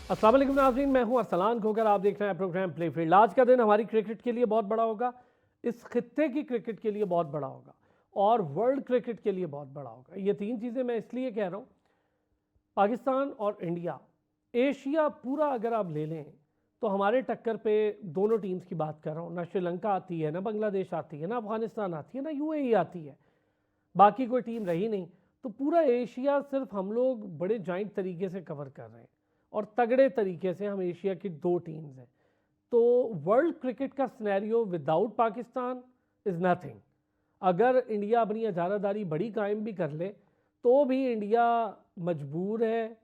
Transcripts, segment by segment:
अस्सलाम वालेकुम नाज़रीन, मैं हूं अरसलान खोकर। आप देख रहे हैं प्रोग्राम प्ले फील्ड। आज का दिन हमारी क्रिकेट के लिए बहुत बड़ा होगा, इस खित्ते की क्रिकेट के लिए बहुत बड़ा होगा और वर्ल्ड क्रिकेट के लिए बहुत बड़ा होगा। ये तीन चीज़ें मैं इसलिए कह रहा हूँ, पाकिस्तान और इंडिया, एशिया पूरा अगर आप ले लें तो हमारे टक्कर पे दोनों टीम्स की बात कर रहा हूँ। ना श्रीलंका आती है, ना बांग्लादेश आती है, ना अफगानिस्तान आती है, ना यूएई आती है, बाकी कोई टीम रही नहीं। तो पूरा एशिया सिर्फ हम लोग बड़े जॉइंट तरीके से कवर कर रहे हैं और तगड़े तरीके से हम एशिया की दो टीम्स हैं। तो वर्ल्ड क्रिकेट का scenario without Pakistan is nothing. अगर इंडिया अपनी इजारादारी बड़ी कायम भी कर ले तो भी इंडिया मजबूर है,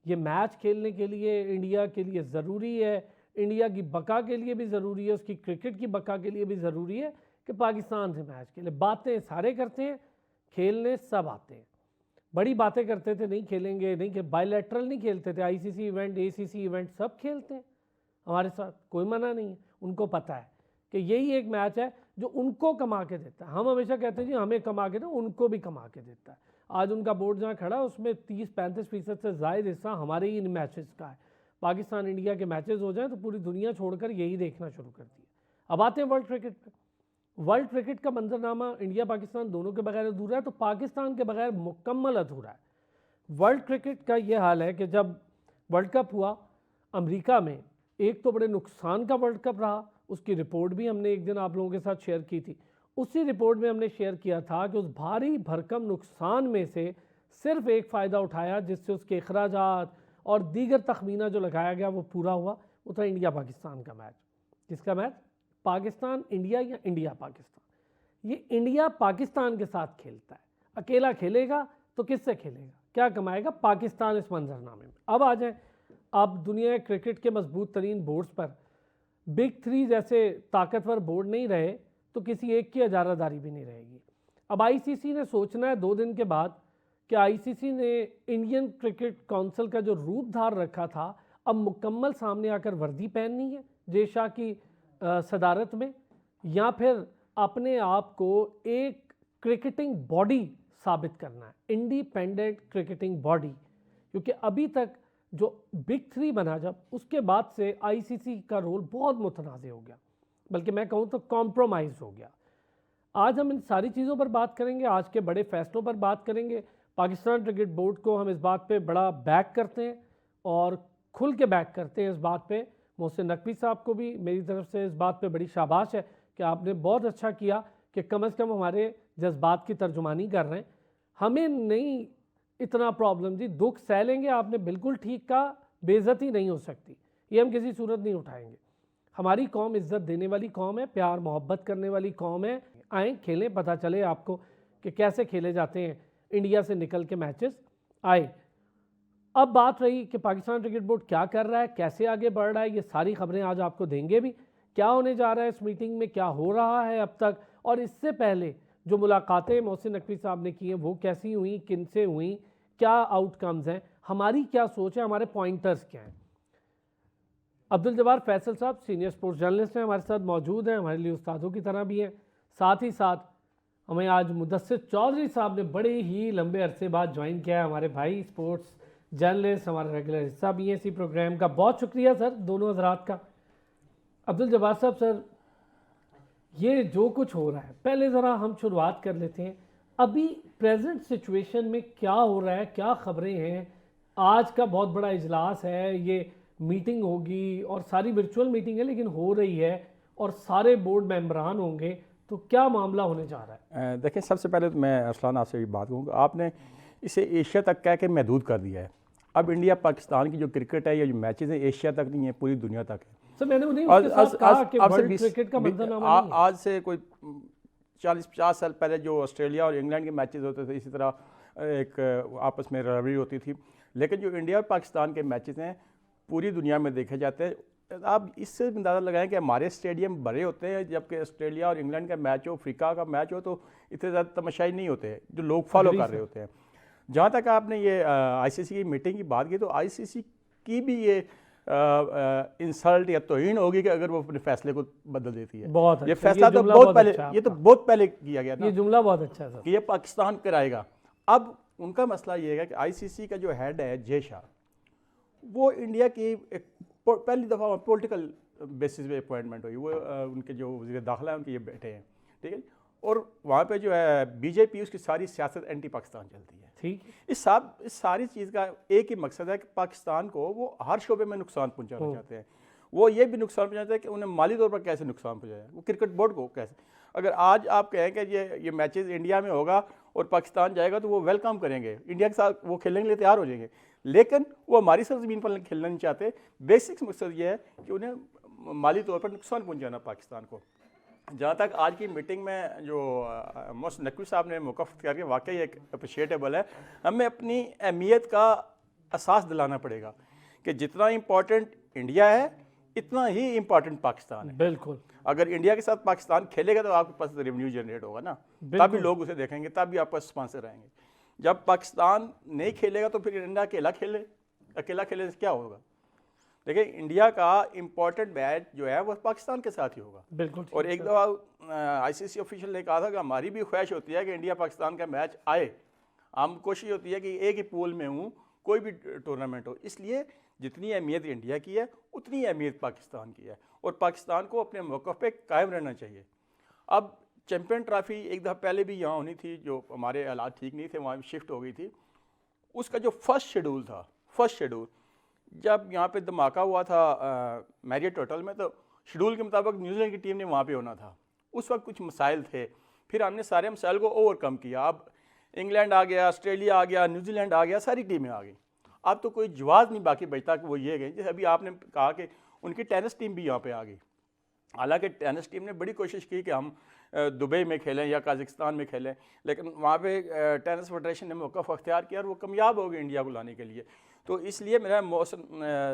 ये मैच खेलने के लिए इंडिया के लिए ज़रूरी है, इंडिया की बका के लिए भी ज़रूरी है, उसकी क्रिकेट की बका के लिए भी ज़रूरी है कि पाकिस्तान से मैच खेले। बातें सारे करते हैं, खेलने सब आते हैं। बड़ी बातें करते थे नहीं खेलेंगे, नहीं कि बायलैटरल नहीं खेलते थे, आईसीसी इवेंट, एसीसी इवेंट सब खेलते हैं हमारे साथ, कोई मना नहीं है। उनको पता है कि यही एक मैच है जो उनको कमा के देता है। हम हमेशा कहते हैं जी हमें कमा के दो, उनको भी कमा के देता है। आज उनका बोर्ड जहाँ खड़ा उसमें 30-35% से ज़ायद हिस्सा हमारे ही इन मैचेस का है। पाकिस्तान इंडिया के मैचेस हो जाए तो पूरी दुनिया छोड़कर यही देखना शुरू करती है। अब आते हैं वर्ल्ड क्रिकेट पर। वर्ल्ड क्रिकेट का मंजरनामा इंडिया पाकिस्तान दोनों के बगैर अधूरा है, तो पाकिस्तान के बगैर मुकम्मल अधूरा है। वर्ल्ड क्रिकेट का ये हाल है कि जब वर्ल्ड कप हुआ अमेरिका में, एक तो बड़े नुकसान का वर्ल्ड कप रहा, उसकी रिपोर्ट भी हमने एक दिन आप लोगों के साथ शेयर की थी। उसी रिपोर्ट में हमने शेयर किया था कि उस भारी भरकम नुकसान में से सिर्फ एक फ़ायदा उठाया जिससे उसके अखराजात और दीगर तखमीना जो लगाया गया वो पूरा हुआ, वो था इंडिया पाकिस्तान का मैच। किसका मैच? पाकिस्तान इंडिया या इंडिया पाकिस्तान। ये इंडिया पाकिस्तान के साथ खेलता है, अकेला खेलेगा तो किससे खेलेगा, क्या कमाएगा? पाकिस्तान इस मंजरनामे में। अब आ जाए, अब दुनिया क्रिकेट के मजबूत तरीन बोर्ड्स पर बिग थ्री जैसे ताकतवर बोर्ड नहीं रहे तो किसी एक की इजारादारी भी नहीं रहेगी। अब आईसीसी ने सोचना है 2 दिन के बाद कि आईसीसी ने इंडियन क्रिकेट काउंसिल का जो रूप धार रखा था अब मुकम्मल सामने आकर वर्दी पहननी है जय शाह की सदारत में, या फिर अपने आप को एक क्रिकेटिंग बॉडी साबित करना है, इंडिपेंडेंट क्रिकेटिंग बॉडी। क्योंकि अभी तक जो बिग थ्री बना जब, उसके बाद से आईसीसी का रोल बहुत मुतनाज़ हो गया, बल्कि मैं कहूँ तो कॉम्प्रोमाइज़ हो गया। आज हम इन सारी चीज़ों पर बात करेंगे, आज के बड़े फैसलों पर बात करेंगे। पाकिस्तान क्रिकेट बोर्ड को हम इस बात पे बड़ा बैक करते हैं और खुल के बैक करते हैं इस बात पे। मोहसिन नकवी साहब को भी मेरी तरफ से इस बात पे बड़ी शाबाश है कि आपने बहुत अच्छा किया कि कम से कम हमारे जज्बात की तर्जुमानी कर रहे हैं। हमें नहीं इतना प्रॉब्लम जी, दुख सह लेंगे, आपने बिल्कुल ठीक कहा, बेइज्जती नहीं हो सकती, ये हम किसी सूरत नहीं उठाएंगे। हमारी कौम इज्जत देने वाली कौम है, प्यार मोहब्बत करने वाली कौम है। आएँ खेलें, पता चले आपको कि कैसे खेले जाते हैं इंडिया से निकल के मैचेस। आए, अब बात रही कि पाकिस्तान क्रिकेट बोर्ड क्या कर रहा है, कैसे आगे बढ़ रहा है, ये सारी खबरें आज आपको देंगे भी। क्या होने जा रहा है इस मीटिंग में, क्या हो रहा है अब तक, और इससे पहले जो मुलाकातें मोहसिन नकवी साहब ने की हैं वो कैसी हुई, किन से हुई, क्या आउटकम्स हैं, हमारी क्या सोच है, हमारे पॉइंटर्स क्या हैं। अब्दुल जब्बार फैसल साहब सीनियर स्पोर्ट्स जर्नलिस्ट हैं, हमारे साथ मौजूद हैं, हमारे लिए उस्तादों की तरह भी हैं। साथ ही साथ हमें आज मुदस्सिर चौधरी साहब ने बड़े ही लंबे अरसे बाद ज्वाइन किया है, हमारे भाई स्पोर्ट्स जर्नलिस्ट, हमारा रेगुलर हिस्सा भी है इसी प्रोग्राम का। बहुत शुक्रिया सर दोनों हजरात का। अब्दुल जब्बार साहब, सर ये जो कुछ हो रहा है, पहले ज़रा हम शुरुआत कर लेते हैं, अभी प्रेजेंट सिचुएशन में क्या हो रहा है, क्या खबरें हैं। आज का बहुत बड़ा इजलास है, ये मीटिंग होगी और सारी वर्चुअल मीटिंग है लेकिन हो रही है और सारे बोर्ड मेंबरान होंगे, तो क्या मामला होने जा रहा है? देखिए, सबसे पहले तो मैं अरसलान आपसे एक बात कहूँगा, आपने इसे एशिया तक कह के महदूद कर दिया है। अब इंडिया पाकिस्तान की जो क्रिकेट है या जो मैचेस हैं एशिया तक नहीं है, पूरी दुनिया तक है। सर मैंने उन्हें उसके साथ कहा कि वर्ल्ड क्रिकेट का मंजरनामा नहीं है। आज से कोई 40-50 साल पहले जो ऑस्ट्रेलिया और इंग्लैंड के मैचेस होते थे, इसी तरह एक आपस में रिवलरी होती थी। लेकिन जो इंडिया और पाकिस्तान के मैचेस हैं पूरी दुनिया में देखे जाते हैं। आप इससे अंदाज़ा लगाएं कि हमारे स्टेडियम भरे होते हैं, जबकि ऑस्ट्रेलिया और इंग्लैंड का मैच हो, अफ्रीका का मैच हो, तो इतने ज़्यादा तमाशाई नहीं होते जो लोग फॉलो कर रहे होते हैं। जहाँ तक आपने ये आईसीसी की मीटिंग की बात की, तो आईसीसी की भी ये इंसल्ट या तौहीन होगी कि अगर वो अपने फैसले को बदल देती है। बहुत ये अच्छा, फैसला तो बहुत पहले, ये तो बहुत पहले किया गया ना, ये जुमला बहुत अच्छा है सर कि ये पाकिस्तान कराएगा। अब उनका मसला ये है कि आईसीसी का जो हेड है जय शाह, वो इंडिया की एक पहली दफ़ा पॉलिटिकल बेसिस पे अपॉइंटमेंट हुई। वो उनके जो वज़ीर दाखिला है उनके ये बैठे हैं, ठीक है। और वहाँ पे जो है बीजेपी उसकी सारी सियासत एंटी पाकिस्तान चलती है। ठीक। इस सारी चीज़ का एक ही मकसद है कि पाकिस्तान को वो हर शोबे में नुकसान पहुँचाना चाहते हैं। वो ये भी नुकसान पहुँचाते हैं कि उन्हें माली तौर पर कैसे नुकसान पहुँचाया, वो क्रिकेट बोर्ड को कैसे। अगर आज आप कहें कि ये मैचेस इंडिया में होगा और पाकिस्तान जाएगा तो वो वेलकम करेंगे, इंडिया के साथ वो खेलने के लिए तैयार हो जाएंगे, लेकिन वो हमारी सरजमीन पर खेलना नहीं चाहते। बेसिक मकसद ये है कि उन्हें माली तौर पर नुकसान पहुँचाना पाकिस्तान को। जहाँ तक आज की मीटिंग में जो मोहसिन नकवी साहब ने मौका करके वाकई एक अप्रिशिएटेबल है। हमें अपनी अहमियत का एहसास दिलाना पड़ेगा कि जितना इम्पोर्टेंट इंडिया है इतना ही इम्पोर्टेंट पाकिस्तान है। बिल्कुल। अगर इंडिया के साथ पाकिस्तान खेलेगा तो आपके पास रेवेन्यू जनरेट होगा ना, तभी लोग उसे देखेंगे, तभी आपके पास स्पॉन्सर आएंगे। जब पाकिस्तान नहीं खेलेगा तो फिर इंडिया अकेला खेले क्या होगा। देखिए इंडिया का इम्पोर्टेंट मैच जो है वो पाकिस्तान के साथ ही होगा। बिल्कुल। और एक दफ़ा आईसीसी ऑफिशियल ने कहा था कि हमारी भी ख्वाहिश होती है कि इंडिया पाकिस्तान का मैच आए। हम कोशिश होती है कि एक ही पूल में हूँ, कोई भी टूर्नामेंट हो। इसलिए जितनी अहमियत इंडिया की है उतनी अहमियत पाकिस्तान की है और पाकिस्तान को अपने मौक़िफ़ पे कायम रहना चाहिए। अब चैम्पियन ट्रॉफी एक दफ़ा पहले भी यहाँ होनी थी, जो हमारे हालात ठीक नहीं थे, वहाँ शिफ्ट हो गई थी। उसका जो फर्स्ट शेड्यूल जब यहाँ पे धमाका हुआ था मैरियट होटल में, तो शेड्यूल के मुताबिक न्यूजीलैंड की टीम ने वहाँ पे होना था। उस वक्त कुछ मसाइल थे, फिर हमने सारे मसाइल को ओवरकम किया। अब इंग्लैंड आ गया, ऑस्ट्रेलिया आ गया, न्यूजीलैंड आ गया, सारी टीमें आ गई। अब तो कोई जवाब नहीं बाकी बचता कि वो ये गए। जैसे अभी आपने कहा कि उनकी टेनिस टीम भी यहाँ पे आ गई। हालांकि टेनिस टीम ने बड़ी कोशिश की कि हम दुबई में खेलें या कजाकिस्तान में खेलें, लेकिन वहाँ पे टेनिस फेडरेशन ने मौक़िफ़ अख्तियार किया और वो कामयाब हो गए इंडिया को लाने के लिए। तो इसलिए मेरा मोहसिन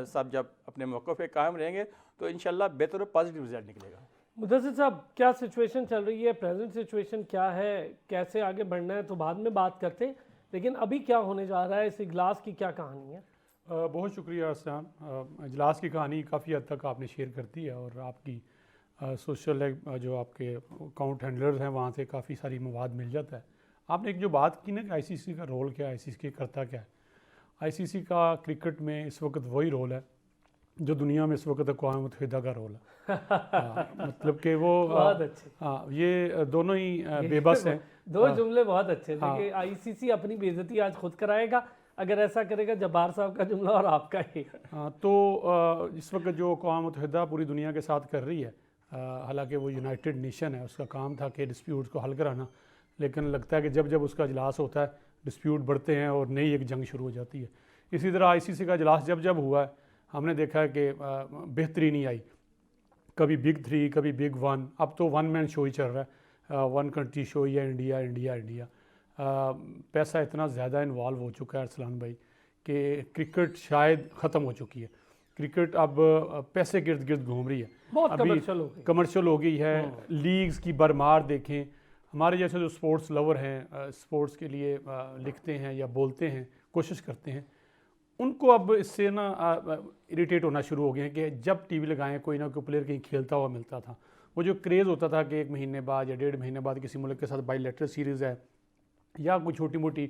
साहब जब अपने मौक़िफ़ पे कायम रहेंगे तो इंशाल्लाह बेहतर और पॉजिटिव रिजल्ट निकलेगा। मुदस्सिर साहब, क्या सिचुएशन चल रही है, प्रेजेंट सिचुएशन क्या है, कैसे आगे बढ़ना है तो बाद में बात करते हैं, लेकिन अभी क्या होने जा रहा है, इस इजलास की क्या कहानी है? बहुत शुक्रिया अरसान। इजलास की कहानी काफ़ी हद तक आपने शेयर कर दी है और आपकी सोशल जो आपके अकाउंट हैंडलर्स हैं वहाँ से काफ़ी सारी मवाद मिल जाता है। आपने एक जो बात की ना कि आईसीसी का रोल क्या है, आईसीसी करता क्या है। आईसीसी का क्रिकेट में इस वक्त वही रोल है जो दुनिया में इस वक्त अक़वाम मुत्तहिदा का रोल है। मतलब कि वो बहुत अच्छे। हाँ, ये दोनों ही बेबस हैं। दो जुमले बहुत अच्छे। देखिए आईसीसी अपनी बेइज्जती आज खुद कराएगा अगर ऐसा करेगा, जब्बार साहब का जुमला और आपका ही। हाँ, तो इस वक्त जो अक़वाम मुत्तहिदा पूरी दुनिया के साथ कर रही है, हालांकि वो यूनाइटेड नेशन है, उसका काम था कि डिस्प्यूट को हल कराना, लेकिन लगता है कि जब जब उसका इजलास होता है डिस्प्यूट बढ़ते हैं और नई एक जंग शुरू हो जाती है। इसी तरह आईसीसी का इजलास जब जब हुआ है हमने देखा है कि बेहतरी नहीं आई। कभी बिग 3, कभी बिग 1, अब तो वन मैन शो ही चल रहा है, वन कंट्री शो ही है, इंडिया इंडिया इंडिया। पैसा इतना ज़्यादा इन्वॉल्व हो चुका है अरसलान भाई कि क्रिकेट शायद ख़त्म हो चुकी है। क्रिकेट अब पैसे गिर्द गिर्द घूम रही है, बहुत कमर्शियल हो गई है। लीग्स की भरमार देखें। हमारे जैसे जो स्पोर्ट्स लवर हैं, स्पोर्ट्स के लिए लिखते हैं या बोलते हैं, कोशिश करते हैं, उनको अब इससे ना इरिटेट होना शुरू हो गए हैं कि जब टीवी लगाएं कोई ना कोई प्लेयर कहीं खेलता हुआ मिलता था। वो जो क्रेज़ होता था कि 1 महीने बाद या 1.5 महीने बाद किसी मुल्क के साथ बायलैटरल सीरीज़ है या कोई छोटी मोटी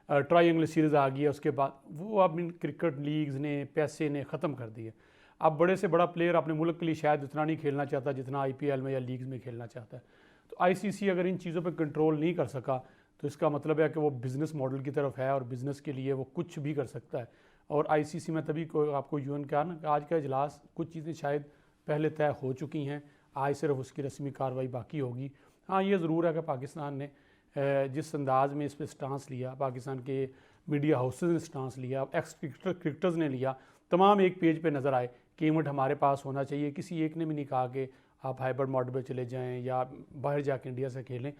ट्रायंगल सीरीज़ आ गई है, उसके बाद वो अब इन क्रिकेट लीग्स ने, पैसे ने ख़त्म कर दिए। अब बड़े से बड़ा प्लेयर अपने मुल्क के लिए शायद उतना नहीं खेलना चाहता जितना आईपीएल में या लीग्स में खेलना चाहता है। तो आईसीसी अगर इन चीज़ों पे कंट्रोल नहीं कर सका तो इसका मतलब है कि वो बिज़नेस मॉडल की तरफ है और बिज़नेस के लिए वो कुछ भी कर सकता है। और आईसीसी में तभी आपको यूएन कहा ना कि आज का इजलास कुछ चीज़ें शायद पहले तय हो चुकी हैं, आज सिर्फ उसकी रस्मी कार्रवाई बाकी होगी। हाँ, ये ज़रूर है कि पाकिस्तान ने जिस अंदाज में इस पर स्टांस लिया, पाकिस्तान के मीडिया हाउसेज ने स्टांस लिया, एक्स क्रिकेटर्स ने लिया, तमाम एक पेज पे नज़र आए कि इवेंट हमारे पास होना चाहिए। किसी एक ने भी नहीं कहा कि आप हाइब्रिड मॉडल पे चले जाएं या बाहर जाके इंडिया से खेलें।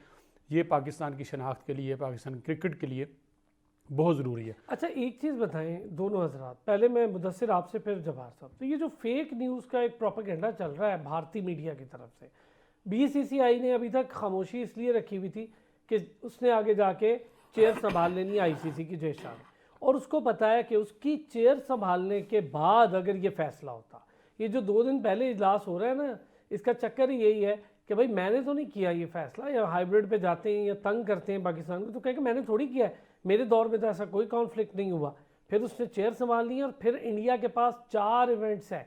ये पाकिस्तान की शनाख्त के लिए, पाकिस्तान क्रिकेट के लिए बहुत ज़रूरी है। अच्छा, एक चीज़ बताएं दोनों हजरात, पहले मैं मुदस्सिर आपसे फिर जवाहर साहब। तो ये जो फेक न्यूज़ का एक प्रोपेगेंडा चल रहा है भारतीय मीडिया की तरफ से, बीसीसीआई ने अभी तक खामोशी इसलिए रखी हुई थी कि उसने आगे जाके चेयर संभाल लेनी आईसीसी की जयशाह ने, और उसको पता है कि उसकी चेयर संभालने के बाद अगर ये फैसला होता, ये जो 2 दिन पहले इजलास हो रहा है ना, इसका चक्कर ही यही है कि भाई मैंने तो नहीं किया ये फैसला, या हाइब्रिड पे जाते हैं या तंग करते हैं पाकिस्तान को, तो कहें कि मैंने थोड़ी किया है, मेरे दौर में तो ऐसा कोई कॉन्फ्लिक्ट नहीं हुआ, फिर उसने चेयर संभाल ली और फिर इंडिया के पास 4 इवेंट्स हैं,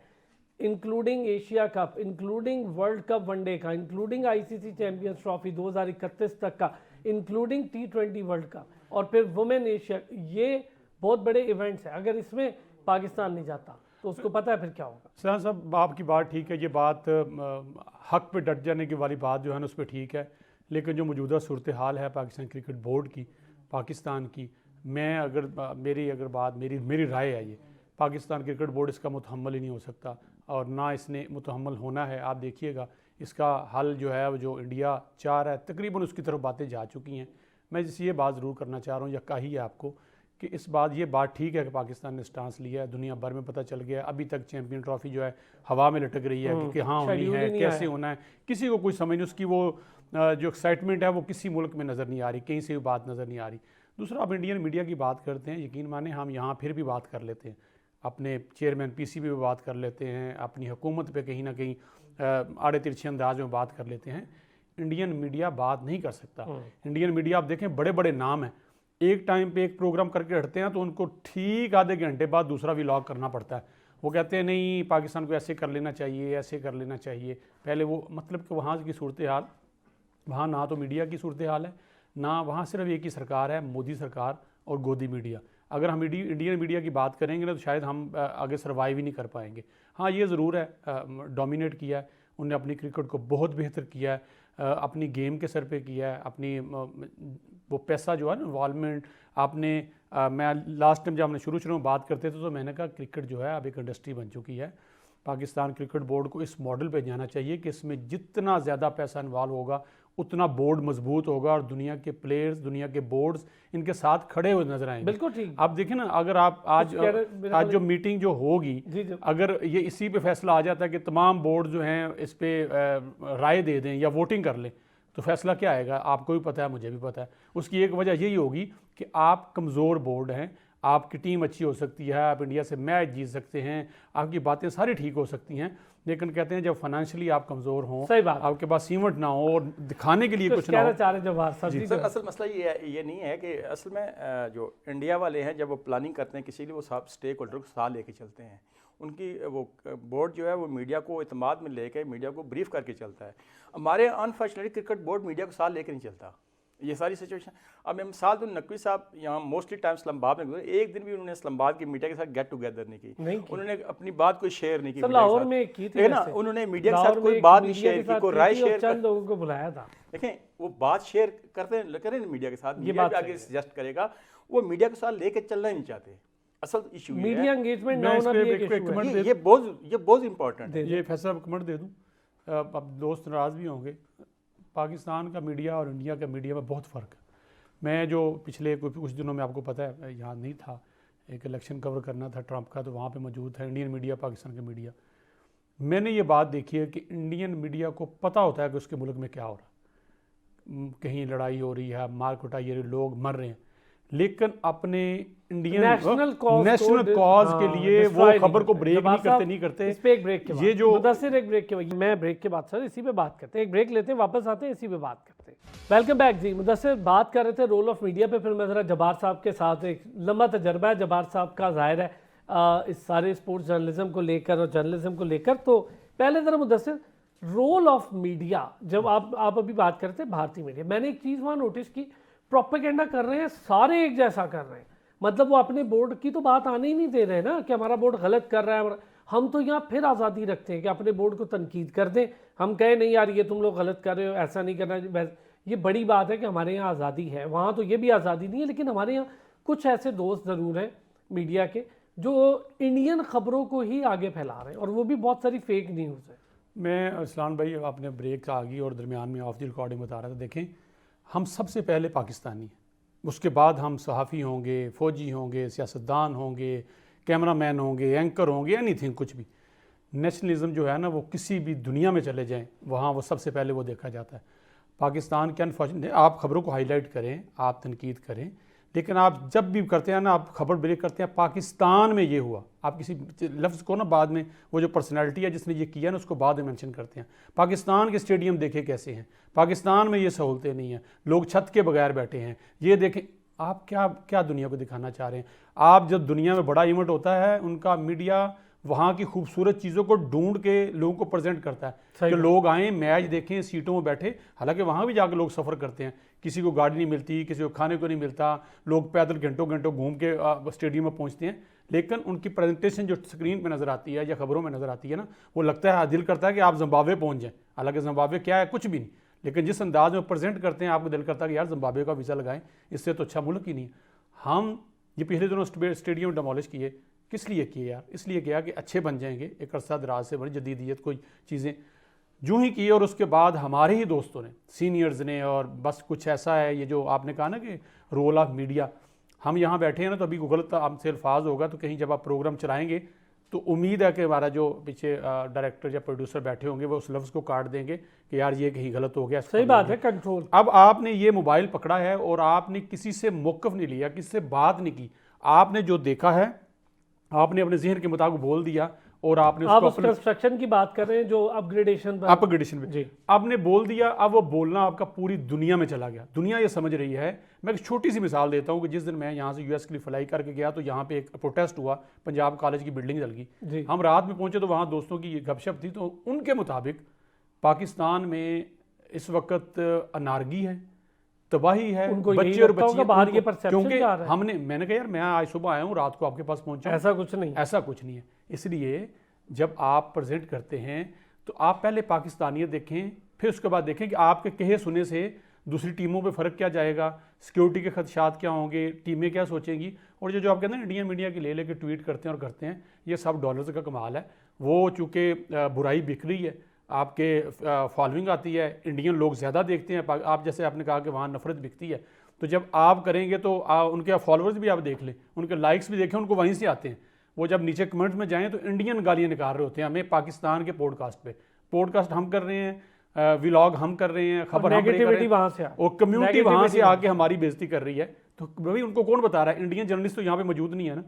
including Asia cup, including world cup one day का, इंक्लूडिंग आईसीसी चैंपियंस ट्रॉफी 2031 तक का, इंक्लूडिंग T20 वर्ल्ड कप, और फिर वुमेन एशिया। ये बहुत बड़े इवेंट्स हैं। अगर इसमें पाकिस्तान नहीं जाता तो उसको पता है फिर क्या होगा। सर साहब आपकी बात ठीक है, ये बात हक पे डट जाने की वाली बात जो है ना उस पर ठीक है, लेकिन जो मौजूदा सूरत हाल है पाकिस्तान क्रिकेट बोर्ड की, पाकिस्तान की, मैं अगर मेरी राय है, ये पाकिस्तान क्रिकेट बोर्ड इसका मुतहम्मल ही नहीं हो सकता और ना इसने मुतहम्मल होना है। आप देखिएगा इसका हल जो है वो जो इंडिया चाह रहा है तकरीबन उसकी तरफ बातें जा चुकी हैं। मैं जिस ये बात ज़रूर करना चाह रहा हूँ या कही है आपको कि ये बात ठीक है कि पाकिस्तान ने स्टांस लिया है, दुनिया भर में पता चल गया है। अभी तक चैंपियन ट्रॉफी जो है हवा में लटक रही है कि हाँ होनी है, कैसे होना है, किसी को कुछ समझ नहीं, उसकी वो जो एक्साइटमेंट है वो किसी मुल्क में नज़र नहीं आ रही, कहीं से भी बात नज़र नहीं आ रही। दूसरा, आप इंडियन मीडिया की बात करते हैं, यकीन माने हम यहाँ फिर भी बात कर लेते हैं, अपने चेयरमैन पीसीबी पे बात कर लेते हैं, अपनी हुकूमत पे कहीं ना कहीं आड़े तिरछे अंदाज में बात कर लेते हैं। इंडियन मीडिया बात नहीं कर सकता। इंडियन मीडिया आप देखें बड़े बड़े नाम हैं, एक टाइम पे एक प्रोग्राम करके हटते हैं तो उनको ठीक आधे घंटे बाद दूसरा व्लॉग करना पड़ता है। वो कहते हैं नहीं पाकिस्तान को ऐसे कर लेना चाहिए, ऐसे कर लेना चाहिए। पहले वो मतलब कि वहाँ की सूरत हाल, वहाँ ना तो मीडिया की सूरत हाल है, ना वहाँ सिर्फ एक ही सरकार है, मोदी सरकार और गोदी मीडिया। अगर हम इंडियन मीडिया की बात करेंगे ना तो शायद हम आगे सर्वाइव ही नहीं कर पाएंगे। हाँ ये ज़रूर है डोमिनेट किया है उनने, अपनी क्रिकेट को बहुत बेहतर किया है, अपनी गेम के सर पे किया है, अपनी वो पैसा जो है ना इन्वॉल्वमेंट आपने मैं लास्ट टाइम जब हमने शुरू में बात करते थे तो मैंने कहा क्रिकेट जो है अब एक इंडस्ट्री बन चुकी है। पाकिस्तान क्रिकेट बोर्ड को इस मॉडल पे जाना चाहिए कि इसमें जितना ज़्यादा पैसा इन्वॉल्व होगा उतना बोर्ड मजबूत होगा और दुनिया के प्लेयर्स, दुनिया के बोर्ड्स इनके साथ खड़े हुए नजर आएंगे। बिल्कुल ठीक। आप देखें ना, अगर आप आज जो मीटिंग जो होगी, अगर ये इसी पे फैसला आ जाता है कि तमाम बोर्ड जो हैं इस पे राय दे दें या वोटिंग कर लें तो फैसला क्या आएगा आपको भी पता है, मुझे भी पता है। उसकी एक वजह यही होगी कि आप कमज़ोर बोर्ड हैं, आपकी टीम अच्छी हो सकती है, आप इंडिया से मैच जीत सकते हैं, आपकी बातें सारी ठीक हो सकती हैं, लेकिन कहते हैं जब फाइनेंशियली आप कमज़ोर हों, सही बात, आपके पास सीमेंट ना हो और दिखाने के लिए कुछ ना हो। सर असल मसला ये नहीं है कि असल में जो इंडिया वाले हैं जब वो प्लानिंग करते हैं किसी लिए, वो सब स्टेक होल्डर को साथ लेके चलते हैं। उनकी वो बोर्ड जो है वो मीडिया को इत्मीनान में लेके मीडिया को ब्रीफ करके चलता है। हमारे अनफॉर्चुनेटली क्रिकेट बोर्ड मीडिया को साथ लेकर नहीं चलता। ये सारी सिचुएशन, अब मैं मिसाल दूं, नकवी साहब यहाँ मोस्टली टाइम इस्लामाबाद में, एक दिन भी उन्होंने इस्लामाबाद की मीडिया के साथ गेट टुगेदर नहीं की, उन्होंने अपनी बात कोई शेयर नहीं की लाहौर में की थी ना, उन्होंने मीडिया के साथ कोई बात नहीं शेयर की, कोई राय शेयर, चंद लोगों को बुलाया था। देखें वो बात शेयर करें मीडिया के साथ, मीडिया भी आगे सजेस्ट करेगा, वो मीडिया के साथ लेके चलना ही नहीं चाहते। असल इशू मीडिया एंगेजमेंट ना होना भी एक इशू है। ये बहुत इंपॉर्टेंट है। ये फैसला कमेंट दे दूं, अब दोस्त नाराज भी होंगे, पाकिस्तान का मीडिया और इंडिया का मीडिया में बहुत फ़र्क है। मैं जो पिछले कुछ दिनों में आपको पता है यहाँ नहीं था, एक इलेक्शन कवर करना था ट्रंप का, तो वहाँ पे मौजूद था इंडियन मीडिया, पाकिस्तान का मीडिया। मैंने ये बात देखी है कि इंडियन मीडिया को पता होता है कि उसके मुल्क में क्या हो रहा है, कहीं लड़ाई हो रही है, मार कुटाई हो रही है, लोग मर रहे हैं, लेकिन अपने इंडियन नेशनल कॉज के लिए वो खबर को ब्रेक नहीं करते। इस पे एक ब्रेक के बाद, ये जो मुदस्सिर एक ब्रेक के बाद, मैं ब्रेक के बाद सर इसी पे बात करते हैं, एक ब्रेक लेते हैं, वापस आते हैं, इसी पे बात करते हैं। वेलकम बैक जी। मुदस्सिर बात कर रहे थे रोल ऑफ मीडिया पे, फिर मैं ज़रा जब्बार साहब के साथ, एक लंबा तजर्बा है जब्बार साहब का ज़ाहिर है इस सारे स्पोर्ट्स जर्नलिज्म को लेकर और जर्नलिज्म को लेकर। तो पहले ज़रा मुदस्सिर, रोल ऑफ मीडिया, जब आप अभी बात करते हैं भारतीय मीडिया, मैंने एक चीज़ वहाँ नोटिस की, प्रोपेगेंडा कर रहे हैं सारे एक जैसा कर रहे हैं, मतलब वो अपने बोर्ड की तो बात आने ही नहीं दे रहे ना कि हमारा बोर्ड गलत कर रहा है। हम तो यहाँ फिर आज़ादी रखते हैं कि अपने बोर्ड को तनकीद कर दें, हम कहें नहीं यार ये तुम लोग गलत कर रहे हो, ऐसा नहीं करना। ये बड़ी बात है कि हमारे यहाँ आज़ादी है, वहाँ तो ये भी आज़ादी नहीं है, लेकिन हमारे यहाँ कुछ ऐसे दोस्त ज़रूर हैं मीडिया के जो इंडियन ख़बरों को ही आगे फैला रहे हैं, और वो भी बहुत सारी फेक न्यूज़ है। मैं इस्लाम भाई आपने ब्रेक आ गई और दरमियान में ऑफ द रिकॉर्डिंग बता रहा था, देखें हम सबसे पहले पाकिस्तानी हैं, उसके बाद हम सहाफ़ी होंगे, फ़ौजी होंगे, सियासतदान होंगे, कैमरामैन होंगे, एंकर होंगे, एनीथिंग, कुछ भी। नेशनलिज्म जो है ना वो किसी भी दुनिया में चले जाएं वहाँ वो सबसे पहले वो देखा जाता है। पाकिस्तान के अनफॉर्चुनेट, आप खबरों को हाईलाइट करें, आप तनकीद करें, लेकिन आप जब भी करते हैं ना, आप खबर ब्रेक करते हैं पाकिस्तान में ये हुआ, आप किसी लफ्ज़ को ना बाद में वो जो पर्सनैलिटी है जिसने ये किया ना उसको बाद में मेंशन करते हैं। पाकिस्तान के स्टेडियम देखे कैसे हैं, पाकिस्तान में ये सहूलतें नहीं हैं, लोग छत के बगैर बैठे हैं, ये देखें। आप क्या क्या दुनिया को दिखाना चाह रहे हैं? आप जब दुनिया में बड़ा इवेंट होता है, उनका मीडिया वहाँ की खूबसूरत चीज़ों को ढूंढ के लोगों को प्रेजेंट करता है कि लोग आएँ, मैच देखें, सीटों में बैठे। हालांकि वहाँ भी जाकर लोग सफ़र करते हैं, किसी को गाड़ी नहीं मिलती, किसी को खाने को नहीं मिलता, लोग पैदल घंटों घंटों घूम के स्टेडियम में पहुँचते हैं। लेकिन उनकी प्रेजेंटेशन जो स्क्रीन पे नज़र आती है या खबरों में नज़र आती है ना, वो लगता है, दिल करता है कि आप जिम्बाब्वे पहुँच जाएँ। हालांकि जिम्बाब्वे क्या है, कुछ भी नहीं, लेकिन जिस अंदाज में प्रेजेंट करते हैं आपको दिल करता है कि यार जिम्बाब्वे का वीज़ा लगाएं, इससे तो अच्छा मुल्क ही नहीं है। हम ये पिछले दिनों स्टेडियम डिमोलिश किए, किस लिए किए यार? इसलिए किया कि अच्छे बन जाएंगे, एक अरसा दराज से बड़ी जदीदियत कोई चीज़ें यूँ ही की। और उसके बाद हमारे ही दोस्तों ने, सीनियर्स ने, और बस कुछ ऐसा है, ये जो आपने कहा ना कि रोल ऑफ मीडिया, हम यहाँ बैठे हैं ना, तो अभी गलत हमसे अल्फाज होगा, तो कहीं जब आप प्रोग्राम चलाएंगे तो उम्मीद है कि हमारा जो पीछे डायरेक्टर या प्रोड्यूसर बैठे होंगे वो उस लफ्ज़ को काट देंगे कि यार ये कहीं गलत हो गया। सही बात है, कंट्रोल। अब आपने ये मोबाइल पकड़ा है और आपने किसी से मौक़िफ़ नहीं लिया, किसी से बात नहीं की, आपने जो देखा है आपने अपने जहन के मुताबिक बोल दिया, और आपने आप उसको उस कंस्ट्रक्शन की बात कर रहे हैं जो अपग्रेडेशन में जी आपने बोल दिया। अब वो बोलना आपका पूरी दुनिया में चला गया, दुनिया ये समझ रही है। मैं एक छोटी सी मिसाल देता हूँ कि जिस दिन मैं यहाँ से यूएस के लिए फ्लाई करके गया तो यहाँ पे एक प्रोटेस्ट हुआ, पंजाब कॉलेज की बिल्डिंग जल गई। हम रात में पहुंचे तो वहाँ दोस्तों की गपशप थी, तो उनके मुताबिक पाकिस्तान में इस वक्त अनारगी है, तबाही है, बच्चे और बच्चियां बाहर ये परसेप्शन क्योंकि जा रहा है। मैंने कहा यार मैं आज सुबह आया हूँ, रात को आपके पास पहुंचा, ऐसा कुछ नहीं, ऐसा कुछ नहीं है। इसलिए जब आप प्रेजेंट करते हैं तो आप पहले पाकिस्तानियत देखें, फिर उसके बाद देखें कि आपके कहे सुने से दूसरी टीमों पे फ़र्क क्या जाएगा, सिक्योरिटी के खदशात क्या होंगे, टीमें क्या सोचेंगी। और जो आप कहते हैं इंडिया मीडिया की ले लेके ट्वीट करते हैं और करते हैं, ये सब डॉलर्स का कमाल है। वो चूँकि बुराई बिक रही है, आपके फॉलोइंग आती है, इंडियन लोग ज़्यादा देखते हैं। आप जैसे आपने कहा कि वहाँ नफरत बिकती है, तो जब आप करेंगे तो उनके फॉलोअर्स भी आप देख लें, उनके लाइक्स भी देखें, उनको वहीं से आते हैं। वो जब नीचे कमेंट्स में जाएं तो इंडियन गालियाँ निकाल रहे होते हैं हमें पाकिस्तान के पॉडकास्ट हम कर रहे हैं, व्लॉग हम कर रहे हैं, खबर हम कर रहे हैं, और कम्युनिटी वहाँ से आके हमारी बेइज्जती कर रही है। तो भाई उनको कौन बता रहा है? इंडियन जर्नलिस्ट तो यहाँ पे मौजूद नहीं है ना।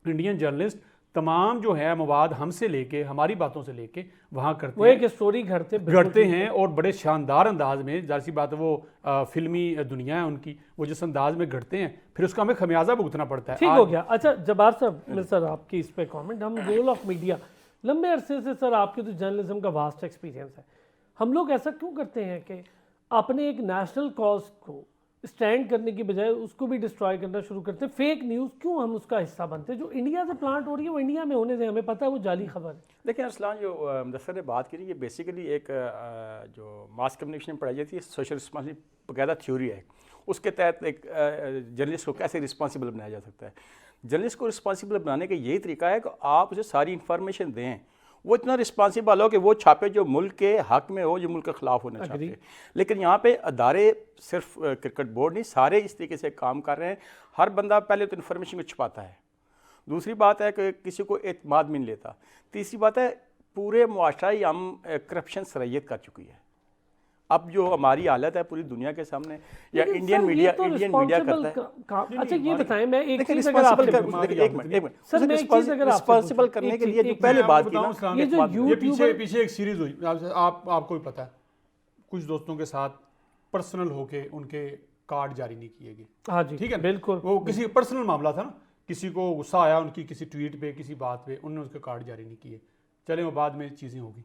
इंडियन जर्नलिस्ट तमाम जो है मवाद हमसे लेके, हमारी बातों से लेके वहाँ करते हैं, एक स्टोरी घड़ते हैं, और बड़े शानदार अंदाज में, जाहिर सी बात है वो फिल्मी दुनिया है उनकी, वो जिस अंदाज में घड़ते हैं, फिर उसका हमें खमियाजा भुगतना पड़ता है। ठीक हो गया। अच्छा जब्बार साहब, सर आपकी इस पे कमेंट, हम रोल ऑफ मीडिया, लंबे अरसे से सर आपके तो जर्नलिज्म का वास्ट एक्सपीरियंस है, हम लोग ऐसा क्यों करते हैं कि अपने एक नेशनल कॉज को स्टैंड करने की बजाय उसको भी डिस्ट्रॉय करना शुरू करते हैं? फेक न्यूज़ क्यों हम उसका हिस्सा बनते हैं? जो इंडिया से प्लांट हो रही है वो इंडिया में होने से, हमें पता है वो जाली खबर है। देखिए अरसलान, जो मुदस्सर ने बात की, ये बेसिकली एक जो मास कम्युनिकेशन पढ़ाई जाती है, सोशल रिस्पॉन्सिबिलिटी बाकायदा थ्योरी है। उसके तहत एक जर्नलिस्ट को कैसे रिस्पॉन्सिबल बनाया जा सकता है। जर्नलिस्ट को रिस्पॉन्सिबल बनाने का यही तरीका है कि आप उसे सारी इन्फॉर्मेशन दें, वो इतना रिस्पॉन्सिबल हो कि वो छापे जो मुल्क के हक में हो, जो मुल्क के ख़िलाफ़ होना चाहते हैं। लेकिन यहाँ पे अदारे, सिर्फ क्रिकेट बोर्ड नहीं, सारे इस तरीके से काम कर रहे हैं। हर बंदा पहले तो इन्फॉर्मेशन को छुपाता है, दूसरी बात है कि किसी को एतमाद में नहीं लेता, तीसरी बात है पूरे मुआशरा ही हम करप्शन सरयत कर चुकी है। अब जो हमारी हालत है पूरी दुनिया के सामने, या इंडियन मीडिया करता है। अच्छा ये बताएं, मैं एक चीज रिस्पॉन्सिबल करने के लिए जो पहले बात की ना, ये जो पीछे एक सीरीज हुई, आपको भी पता है, कुछ दोस्तों के साथ पर्सनल होके उनके कार्ड जारी नहीं किए गए। हाँ जी, ठीक है, बिल्कुल, वो किसी पर्सनल मामला था ना, किसी को गुस्सा आया उनकी किसी ट्वीट पे, किसी बात पे, उन्होंने उसके कार्ड जारी नहीं किए, चले वो बाद में चीज़ें होगी।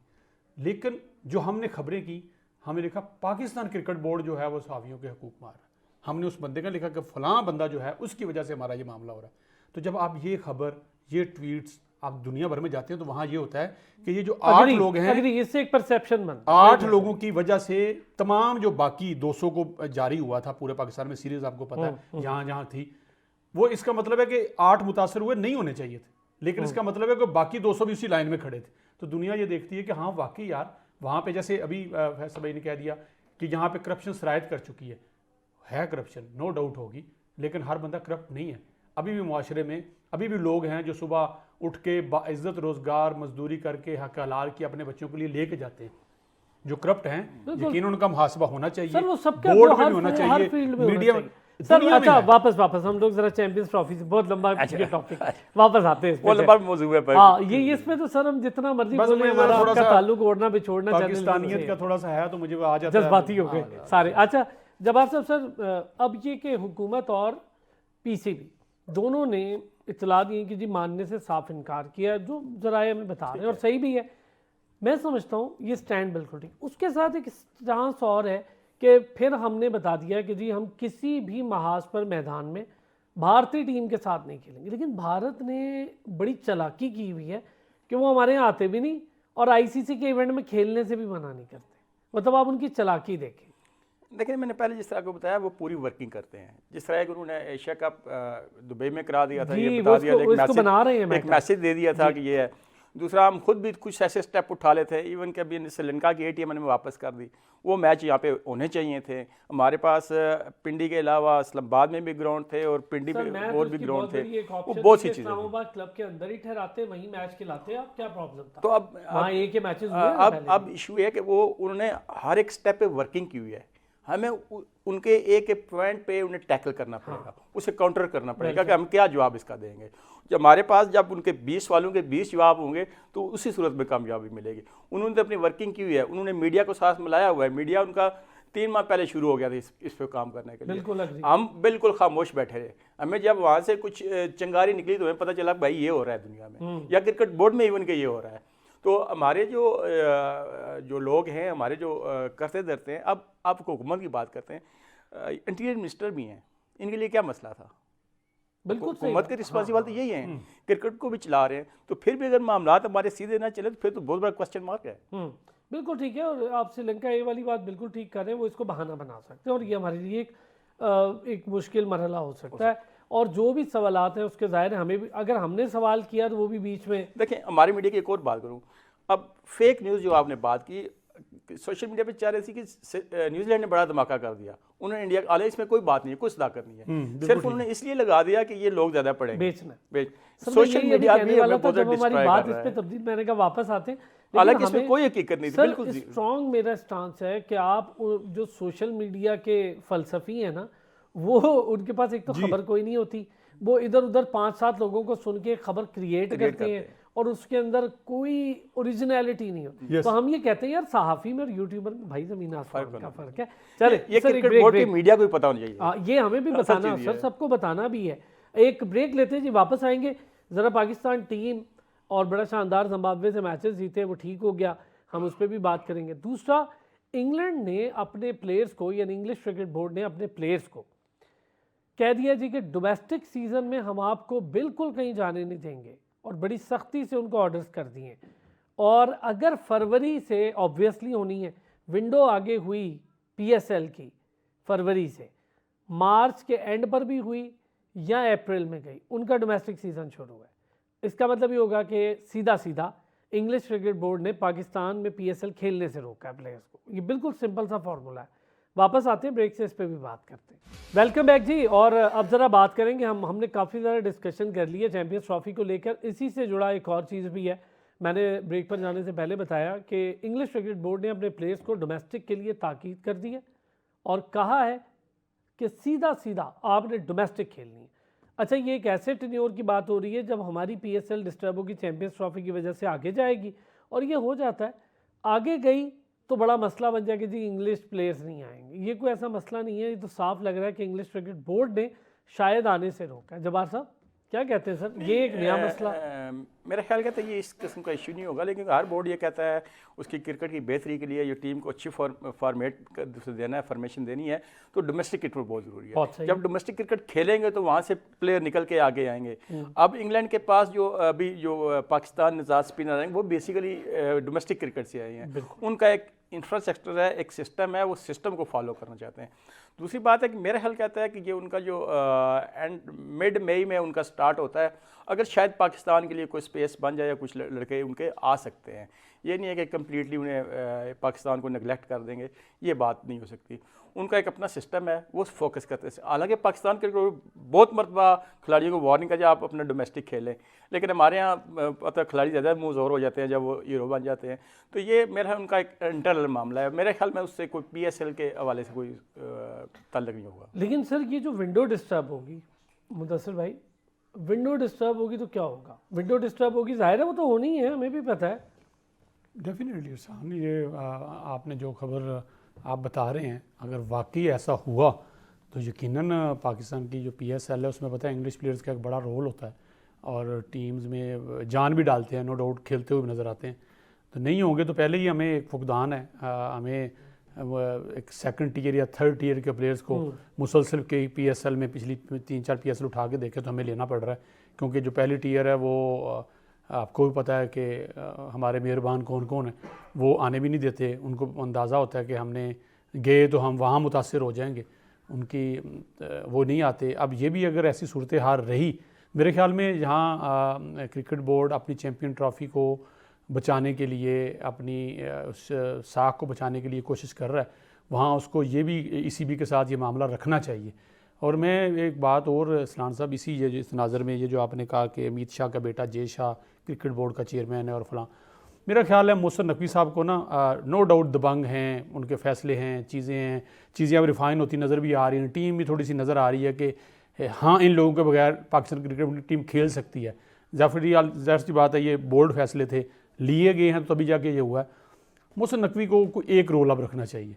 लेकिन जो हमने खबरें की, हमने लिखा पाकिस्तान क्रिकेट बोर्ड जो है वो सहाफ़ियों के हकूक़ मार रहा है, हमने उस बंदे का लिखा कि फलां बंदा जो है उसकी वजह से हमारा ये मामला हो रहा है। तो जब आप ये खबर, ये ट्वीट्स आप दुनिया भर में जाते हैं तो वहाँ ये होता है कि ये जो 8 लोग हैं, इससे एक परसेप्शन बन, 8 लोगों की वजह से तमाम जो बाकी 200 को जारी हुआ था पूरे पाकिस्तान में, सीरीज आपको पता है जहाँ जहाँ थी, वो इसका मतलब है कि 8 मुतासर हुए नहीं होने चाहिए थे, लेकिन इसका मतलब है कि बाकी 200 भी उसी लाइन में खड़े थे। तो दुनिया ये देखती है कि हाँ वाकई यार वहाँ पे, जैसे अभी फैसल भाई ने कह दिया कि यहाँ पे करप्शन सरायत कर चुकी है करप्शन नो डाउट होगी, लेकिन हर बंदा करप्ट नहीं है। अभी भी मुआशरे में अभी भी लोग हैं जो सुबह उठ के बाइज्जत रोजगार मजदूरी करके हक हलाल की अपने बच्चों के लिए लेके जाते हैं। जो करप्ट हैं यकीन उनका मुहासबा होना चाहिए, बोर्ड में होना चाहिए, मीडिया में। सर अच्छा वापस हम लोग जरा चैंपियंस ट्रॉफी से, बहुत लंबा टॉपिक, वापस आते हैं वो लंबा मौजू है। हाँ ये इसमें तो सर हम जितना मर्जी बोले, हमारा आपका ताल्लुक ओढ़ना बिछोड़ना पाकिस्तानियत का थोड़ा सा है, तो मुझे आ जाता है, जज्बाती हो गए सारे। अच्छा जब्बार साहब, सर अब ये कि हुकूमत और पीसीबी, दोनों ने इतला दी कि जी मानने से साफ इनकार किया, जो जराए हमें बता रहे हैं और सही भी है। मैं समझता हूँ ये स्टैंड बिल्कुल ठीक। उसके साथ एक चांस और है कि फिर हमने बता दिया कि जी हम किसी भी महाज पर मैदान में भारतीय टीम के साथ नहीं खेलेंगे, लेकिन भारत ने बड़ी चालाकी की हुई है कि वो हमारे यहाँ आते भी नहीं और आईसीसी के इवेंट में खेलने से भी मना नहीं करते। मतलब आप उनकी चालाकी देखें। देखिए, मैंने पहले जिस तरह को बताया वो पूरी वर्किंग करते हैं। जिस तरह कि उन्होंने एशिया कप दुबई में करा दिया था, ये बता दिया, एक मैसेज दे दिया था कि ये है। दूसरा, हम खुद भी कुछ ऐसे स्टेप उठा लेते, इवन कि अभी श्रीलंका की ATM ने वापस कर दी। वो मैच यहाँ पे होने चाहिए थे। हमारे पास पिंडी के अलावा इस्लामाबाद में भी ग्राउंड थे और पिंडी में और भी ग्राउंड थे। वो बहुत सी चीज़ें इस्लामाबाद क्लब के अंदर ही ठहराते, वहीं मैच खिलाते, अब क्या प्रॉब्लम था? तो अब इशू है कि वो उन्होंने हर एक स्टेप पे वर्किंग की हुई है। हमें उनके एक एक पॉइंट पे उन्हें टैकल करना पड़ेगा, उसे काउंटर करना पड़ेगा कि हम क्या जवाब इसका देंगे। जब हमारे पास जब उनके 20 वालों के 20 जवाब होंगे तो उसी सूरत में कामयाबी मिलेगी। उन्होंने तो अपनी वर्किंग की हुई है, उन्होंने मीडिया को साथ मिलाया हुआ है। मीडिया उनका 3 माह पहले शुरू हो गया था इस पे काम करने के लिए। हम बिल्कुल खामोश बैठे रहे। हमें जब वहाँ से कुछ चिंगारी निकली तो हमें पता चला भाई ये हो रहा है दुनिया में, या क्रिकेट बोर्ड में इवन के ये हो रहा है। तो हमारे जो लोग हैं, हमारे जो करते धरते हैं, अब आपको हुकूमत की बात करते हैं, इंटीरियर मिनिस्टर भी हैं, इनके लिए क्या मसला था? बिल्कुल हुकूमत के रिस्पॉन्सिबल तो यही हैं, क्रिकेट को भी चला रहे हैं। तो फिर भी अगर मामला हमारे सीधे ना चले तो फिर तो बहुत बड़ा क्वेश्चन मार्क है। बिल्कुल ठीक है। और आप श्रीलंका ये वाली बात बिल्कुल ठीक कर रहे हैं, वो इसको बहाना बना सकते हैं और ये हमारे लिए एक मुश्किल मरहला हो सकता है। और जो भी सवालात हैं उसके ज़ाहिर है हमें भी, अगर हमने सवाल किया तो वो भी बीच में। देखें, हमारी मीडिया की एक और बात करूँ। अब फेक न्यूज़ जो आपने बात की, सोशल मीडिया पे चाह रही थी कि न्यूजीलैंड ने बड़ा धमाका कर दिया, उन्होंने इंडिया आले, इसमें कोई बात नहीं है, कोई सदाकत नहीं है। सिर्फ उन्होंने इसलिए लगा दिया कि ये लोग ज़्यादा पढ़ेंगे, सोशल मीडिया भी हमें बहुत हमारी बात इस पे तब्दील मैंने कहा वापस आते हैं, हालांकि इसमें कोई हकीकत नहीं थी। बिल्कुल स्ट्रॉन्ग मेरा स्टांस है कि आप जो सोशल मीडिया के फलसफी है ना, वो उनके पास एक तो खबर कोई नहीं होती, वो इधर उधर 5-7 लोगों को सुन के खबर क्रिएट करते हैं और उसके अंदर कोई ओरिजिनलिटी नहीं होती। तो हम ये कहते हैं यार सहाफ़ी में और यूट्यूबर में भाई ज़मीन आसमान का फ़र्क है। चले, ये क्रिकेट बोर्ड की मीडिया को भी पता होना चाहिए, ये हमें भी बताना सर, सबको बताना भी है। एक ब्रेक लेते हैं जी, वापस आएंगे। ज़रा पाकिस्तान टीम और बड़ा शानदार जिम्बाब्वे से मैचेस जीते, वो ठीक हो गया, हम उस पर भी बात करेंगे। दूसरा, इंग्लैंड ने अपने प्लेयर्स को, यानी इंग्लिश क्रिकेट बोर्ड ने अपने प्लेयर्स को कह दिया जी कि डोमेस्टिक सीज़न में हम आपको बिल्कुल कहीं जाने नहीं देंगे और बड़ी सख्ती से उनको ऑर्डर्स कर दिए। और अगर फरवरी से ऑब्वियसली होनी है, विंडो आगे हुई PSL की फरवरी से, मार्च के एंड पर भी हुई या अप्रैल में गई, उनका डोमेस्टिक सीज़न शुरू है। इसका मतलब ये होगा कि सीधा सीधा इंग्लिश क्रिकेट बोर्ड ने पाकिस्तान में PSL खेलने से रोका है प्लेयर्स को। ये बिल्कुल सिंपल सा फॉर्मूला है। वापस आते हैं ब्रेक से, इस पे भी बात करते हैं। वेलकम बैक जी। और अब ज़रा बात करेंगे, हमने काफ़ी ज़्यादा डिस्कशन कर ली है चैंपियंस ट्रॉफी को लेकर। इसी से जुड़ा एक और चीज़ भी है, मैंने ब्रेक पर जाने से पहले बताया कि इंग्लिश क्रिकेट बोर्ड ने अपने प्लेयर्स को डोमेस्टिक के लिए ताकीद कर दी है और कहा है कि सीधा सीधा आपने डोमेस्टिक खेलनी है। अच्छा, ये एक ऐसे टेन्योर की बात हो रही है जब हमारी PSL डिस्टर्ब होगी चैंपियंस ट्रॉफी की वजह से आगे जाएगी, और ये हो जाता है, आगे गई तो बड़ा मसला बन जाएगा जी इंग्लिश प्लेयर्स नहीं आएंगे। ये कोई ऐसा मसला नहीं है, ये तो साफ लग रहा है कि इंग्लिश क्रिकेट बोर्ड ने शायद आने से रोका है। जब्बार साहब क्या कहते हैं सर, ये एक नया मसला? मेरा ख्याल कहता है ये इस किस्म का इशू नहीं होगा, लेकिन हर बोर्ड ये कहता है उसकी क्रिकेट की बेहतरी के लिए, जो टीम को अच्छी फॉर्मेट देना है, फॉर्मेशन देनी है, तो डोमेस्टिक क्रिकेट बहुत ज़रूरी है। जब डोमेस्टिक क्रिकेट खेलेंगे तो वहाँ से प्लेयर निकल के आगे आएंगे। अब इंग्लैंड के पास जो अभी जो पाकिस्तान निजात स्पिनर हैं, वो बेसिकली डोमेस्टिक क्रिकेट से आए हैं। उनका एक इंफ्रास्ट्रक्चर है, एक सिस्टम है, वो सिस्टम को फॉलो करना चाहते हैं। दूसरी बात है कि मेरा ख्याल कहता है कि ये उनका जो मिड मई में उनका स्टार्ट होता है, अगर शायद पाकिस्तान के लिए कोई स्पेस बन जाए या कुछ लड़के उनके आ सकते हैं। ये नहीं है कि कम्प्लीटली उन्हें पाकिस्तान को नेगलेक्ट कर देंगे, ये बात नहीं हो सकती। उनका एक अपना सिस्टम है, वो फोकस करते हैं। हालांकि पाकिस्तान के बहुत मरतबा खिलाड़ियों को वार्निंग है आप अपना डोमेस्टिक खेलें, लेकिन हमारे यहाँ पता खिलाड़ी ज़्यादा मुँह ज़ोर हो जाते हैं जब वो हीरो बन जाते हैं। तो ये मेरा उनका एक इंटरनल मामला है। मेरे ख्याल में उससे कोई PSL के हवाले से कोई ताल्लुक नहीं होगा। लेकिन सर ये जो विंडो डिस्टर्ब होगी, मुदस्सिर भाई, विंडो डिस्टर्ब होगी तो क्या होगा? विंडो डिस्टर्ब होगी, जाहिर है वो तो होनी है, हमें भी पता है। डेफिनेटली साहब, ये आपने जो खबर आप बता रहे हैं, अगर वाकई ऐसा हुआ तो यकीनन पाकिस्तान की जो PSL है उसमें पता है इंग्लिश प्लेयर्स का एक बड़ा रोल होता है और टीम्स में जान भी डालते हैं, नो डाउट खेलते हुए नज़र आते हैं। तो नहीं होंगे तो पहले ही हमें एक फुकदान है, हमें एक सेकंड टियर या थर्ड टियर के प्लेयर्स को मुसलसल के PSL में पिछली 3-4 PSL उठा के देखे तो हमें लेना पड़ रहा है, क्योंकि जो पहली टियर है वो आपको भी पता है कि हमारे मेहरबान कौन कौन है, वो आने भी नहीं देते। उनको अंदाज़ा होता है कि हमने गए तो हम वहाँ मुतासर हो जाएंगे, उनकी वो नहीं आते। अब ये भी अगर ऐसी सूरत हाल रही, मेरे ख्याल में यहाँ क्रिकेट बोर्ड अपनी चैम्पियन ट्रॉफ़ी को बचाने के लिए, अपनी उस साख को बचाने के लिए कोशिश कर रहा है, वहाँ उसको ये भी ECB के साथ ये मामला रखना चाहिए। और मैं एक बात और सलान साहब, इस नाज़र में ये जो आपने कहा कि अमित शाह का बेटा जय शाह क्रिकेट बोर्ड का चेयरमैन है और फलां, मेरा ख्याल है मोहसिन नकवी साहब को ना नो डाउट दबंग हैं, उनके फैसले हैं, चीज़ें अब रिफाइन होती नज़र भी आ रही हैं, टीम भी थोड़ी सी नज़र आ रही है कि हाँ इन लोगों के बगैर पाकिस्तान क्रिकेट टीम खेल सकती है। ज़ाहिर सी बात है ये बोल्ड फैसले थे, लिए गए हैं तो तभी जाके ये हुआ है। मोहसिन नकवी को एक रोल अब रखना चाहिए,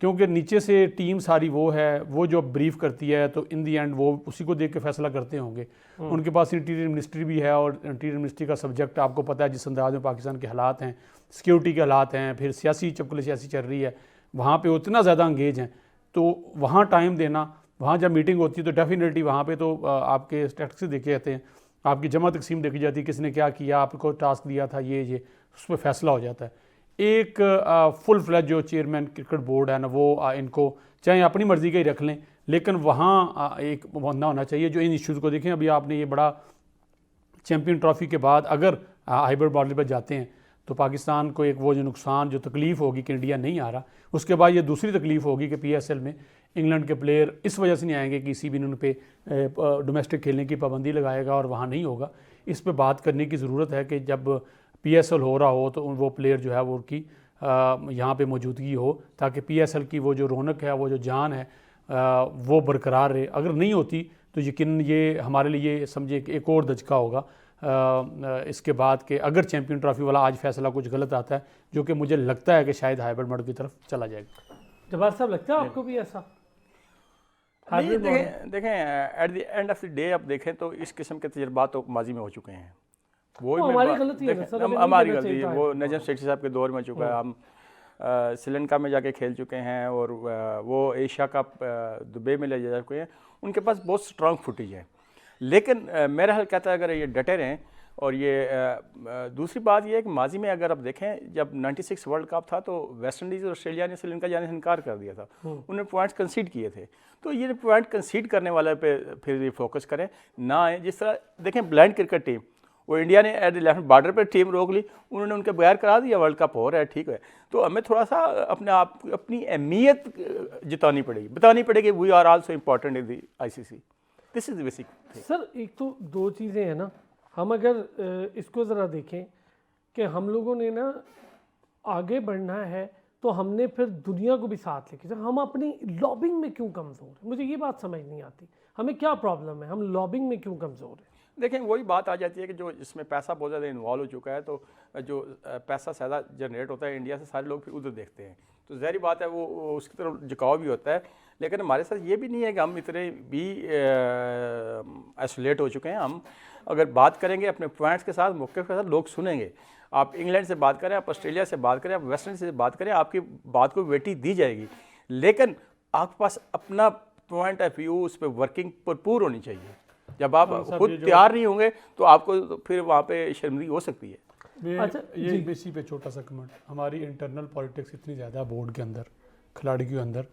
क्योंकि नीचे से टीम सारी वो है, वो जो ब्रीफ करती है तो इन दी एंड वो उसी को देख के फैसला करते होंगे। उनके पास इंटीरियर मिनिस्ट्री भी है और इंटीरियर मिनिस्ट्री का सब्जेक्ट आपको पता है जिस अंदाज में पाकिस्तान के हालात हैं, सिक्योरिटी के हालात हैं, फिर सियासी सियासी चल रही है, वहाँ पे उतना ज़्यादा अंगेज हैं, तो वहाँ टाइम देना, वहाँ जब मीटिंग होती है तो डेफिनेटली वहाँ पे तो आपके स्टैटिस्टिक्स देखे जाते हैं, आपकी जमा तकसीम देखी जाती है, किसने क्या किया, आपको टास्क दिया था ये उस पर फैसला हो जाता है। एक फुल फ्लैज जो चेयरमैन क्रिकेट बोर्ड है ना, वो इनको चाहे अपनी मर्ज़ी का ही रख लें, लेकिन वहाँ एक बंदा होना चाहिए जो इन इश्यूज़ को देखें। अभी आपने ये बड़ा चैम्पियन ट्रॉफ़ी के बाद अगर हाइब्रिड मॉडल पर जाते हैं तो पाकिस्तान को एक वो जो नुकसान जो तकलीफ़ होगी कि इंडिया नहीं आ रहा, उसके बाद ये दूसरी तकलीफ़ होगी कि PSL में इंग्लैंड के प्लेयर इस वजह से नहीं आएंगे कि ECB ने उन पे डोमेस्टिक खेलने की पाबंदी लगाएगा और वहाँ नहीं होगा। इस पे बात करने की ज़रूरत है कि जब PSL हो रहा हो तो वो प्लेयर जो है वो उनकी यहाँ पे मौजूदगी हो, ताकि PSL की वो जो रौनक है, वो जो जान है, वो बरकरार रहे। अगर नहीं होती तो यकीनन ये हमारे लिए समझे कि एक और दचका होगा इसके बाद कि अगर चैम्पियन ट्रॉफ़ी वाला आज फैसला कुछ गलत आता है, जो कि मुझे लगता है कि शायद हाइब्रिड मॉडल की तरफ चला जाएगा। जब्बार साहब, लगता है आपको भी ऐसा? नहीं, देखें at the end of the day आप देखें तो इस किस्म के तजर्बात तो माजी में हो चुके हैं। वो हमारी गलती है सर, हमारी गलती है। वो नजम सेठी साहब के दौर में चुका है, हम श्रीलंका में जाके खेल चुके हैं और वो एशिया कप दुबई में ले जा चुके हैं, उनके पास बहुत स्ट्रॉन्ग फुटेज है। लेकिन मेरा ख्याल कहता है अगर ये डटे रहें, और ये दूसरी बात ये है कि माजी में अगर आप देखें जब 96 वर्ल्ड कप था तो वेस्ट इंडीज़ और ऑस्ट्रेलिया ने श्रीलंका जाने से इनकार कर दिया था, उन्होंने पॉइंट्स कंसीड किए थे। तो ये पॉइंट कंसीड करने वाले पे फिर ये फोकस करें ना आए। जिस तरह देखें ब्लाइंड क्रिकेट टीम, वो इंडिया ने एट द लेफ्ट बॉर्डर पर टीम रोक ली, उन्होंने उनके बगैर करा दिया, वर्ल्ड कप हो रहा है, ठीक है। तो हमें थोड़ा सा अपने आप अपनी अहमियत जतानी पड़ेगी, बतानी पड़ेगी we are also important in the ICC, this is basic. Sir एक तो दो चीज़ें हैं ना, हम अगर इसको ज़रा देखें कि हम लोगों ने ना आगे बढ़ना है तो हमने फिर दुनिया को भी साथ लेके जाना। हम अपनी लॉबिंग में क्यों कमज़ोर हैं, मुझे ये बात समझ नहीं आती। हमें क्या प्रॉब्लम है, हम लॉबिंग में क्यों कमज़ोर हैं? देखें वही बात आ जाती है कि जो इसमें पैसा बहुत ज़्यादा इन्वॉल्व हो चुका है, तो जो पैसा ज़्यादा जनरेट होता है इंडिया से, सारे लोग फिर उधर देखते हैं, तो ज़ाहिर बात है वो उसकी तरफ झुकाव भी होता है। लेकिन हमारे साथ ये भी नहीं है कि हम इतने भी आइसोलेट हो चुके हैं। हम अगर बात करेंगे अपने पॉइंट्स के साथ, मौके के साथ, लोग सुनेंगे। आप इंग्लैंड से बात करें, आप ऑस्ट्रेलिया से बात करें, आप वेस्ट इंडीज से बात करें, आपकी बात को वेटी दी जाएगी। लेकिन आपके पास अपना पॉइंट ऑफ व्यू, उस पर वर्किंग भरपूर होनी चाहिए। जब आप खुद तैयार नहीं होंगे तो आपको तो फिर वहाँ पे शर्मिंदगी हो सकती है। अच्छा, ये इसी पे छोटा सा कमेंट, हमारी इंटरनल पॉलिटिक्स इतनी ज़्यादा बोर्ड के अंदर, खिलाड़ी के अंदर,